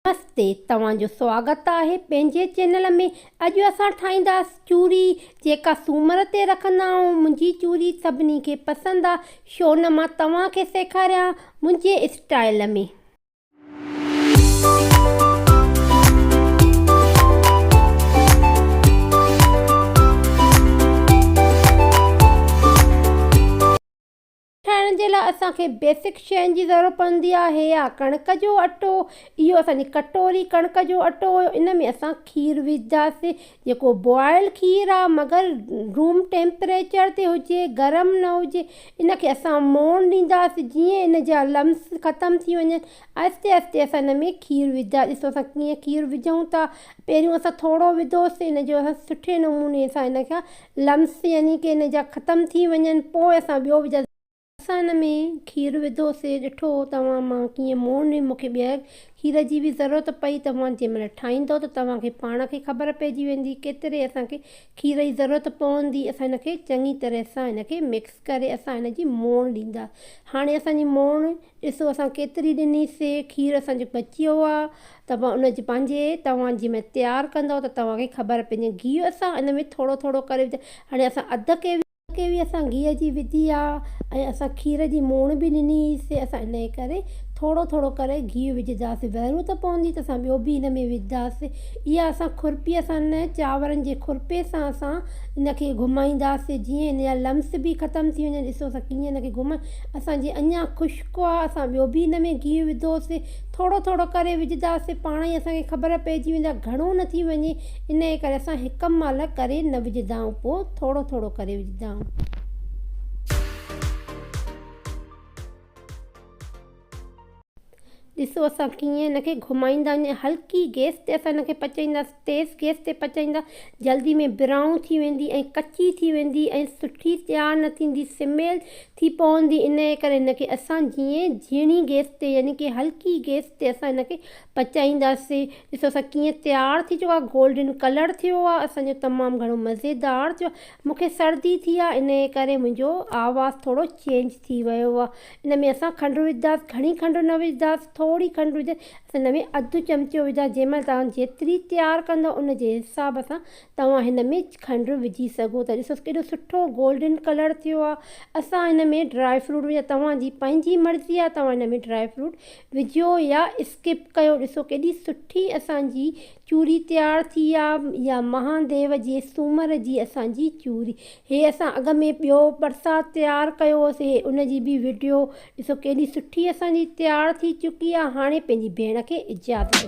नमस्ते, तव्हांजो स्वागत आहे पंहिंजे चैनल में। अॼु असां ठाहींदासीं चूरी जेका सूमर ते रखंदा आहियूं। मुंहिंजी चूरी सभिनी खे पसंदि आहे, छो न मां तव्हांखे सेखारियां मुंहिंजे स्टाइल में। ठाहिण जे लाइ असांखे बेसिक शयुनि जी ज़रूरत पवंदी आहे। हे आहे कणिक जो अटो, इहो असांजी कटोरी कणिक जो अटो हुयो। इन में असां खीरु विझंदासीं, जेको बॉइल खीरु आहे, मगर रूम टेम्परेचर ते हुजे, गरम न हुजे। इनखे असां मोण ॾींदासीं जीअं इन जा लम्स ख़तमु थी वञनि। आहिस्ते आहिस्ते असां इन में खीरु विझंदा, ॾिसो असां कीअं खीरु विझूं था। पहिरियों असां थोरो विधोसीं, इन जो असां सुठे नमूने सां इन खां लम्स यानी कि इन जा ख़तमु थी वञनि, पोइ असां ॿियो विझंदासीं। असां हिन में खीरु विधोसीं, ॾिठो तव्हां मां कीअं मोण ॾिनी। मूंखे ॿियर खीर जी बि ज़रूरत पई। तव्हां जंहिंमहिल ठाहींदो त तव्हांखे पाण खे ख़बर पइजी वेंदी केतिरे असांखे खीर जी ज़रूरत पवंदी। असां हिनखे चङी तरह सां हिनखे मिक्स करे असां हिन जी मोण ॾींदा। हाणे असांजी मोण ॾिसो असां केतिरी ॾिनीसीं। खीरु असांजो बची वियो आहे। तव्हां उनजी पंहिंजे तव्हां जंहिंमहिल तयारु कंदव त तव्हांखे ख़बर पइजे। गिहु असां इन में थोरो थोरो करे विझ। हाणे असां अधु केवी असां गिह जी विधी आहे ऐं असां खीर जी मोण बि ॾिनीसीं। असां इन जे करे थोरो थोरो करे गिहु विझंदासीं। ज़रूरत पवंदी त असां ॿियो बि हिन में विझंदासीं। इहा असां खुरपीअ सां न, चांवरनि जे खुरपे सां असां इनखे घुमाईंदासीं जीअं इन जा लम्स बि ख़तमु थी वञनि। ॾिसो असां कीअं इनखे असांजी अञा खुश्क आहे। असां ॿियो बि हिन में गिहु विधोसीं, थोरो थोरो करे विझंदासीं। पाण ई असांखे ख़बर पइजी वेंदी आहे, घणो न थी वञे। इन जे करे असां हिकु महिल करे न विझंदा आहियूं, पोइ थोरो थोरो करे विझंदा आहियूं। ॾिसो असां कीअं हिनखे घुमाईंदा वञूं। हल्की गैस ते असां हिनखे पचाईंदासीं। तेज़ गैस ते पचाईंदा जल्दी में ब्राउन थी वेंदी ऐं कची थी वेंदी ऐं सुठी तयारु न थींदी, स्मेल थी पवंदी। इन जे करे हिनखे असां जीअं झीणी गैस ते यानी कि हल्की गैस ते असां हिनखे पचाईंदासीं। ॾिसो असां कीअं तयारु थी चुको आहे, गोल्डन कलर थियो आहे असांजो, तमामु घणो मज़ेदार थियो आहे। मूंखे सर्दी थी आहे, इन जे करे मुंहिंजो आवाज़ु थोरो चेंज थी वियो आहे। इन में असां खंडु विझंदासीं, घणी खंडु न विझंदासीं, थोरी खंडु विझ। असां हिन में अधु चमिचो विझा। जंहिंमहिल तव्हां जेतिरी तयारु कंदव उन जे हिसाब सां तव्हां हिन में खंडु विझी सघो था। ॾिसो केॾो सुठो गोल्डन कलर थियो आहे। असां हिन में ड्राई फ्रूट विझा, तव्हांजी पंहिंजी मर्ज़ी आहे, तव्हां हिन में ड्राई फ्रूट विझो या स्किप कयो। ॾिसो केॾी सुठी असांजी चूरी तयारु थी आहे। या महादेव जे सूमर जी असांजी चूरी। हे असां अॻ में ॿियो प्रसाद तयारु कयो हुयोसीं, उनजी बि वीडियो ॾिसो केॾी सुठी असांजी तयारु थी चुकी आहे। हाणे पंहिंजी भेण खे इजाज़त।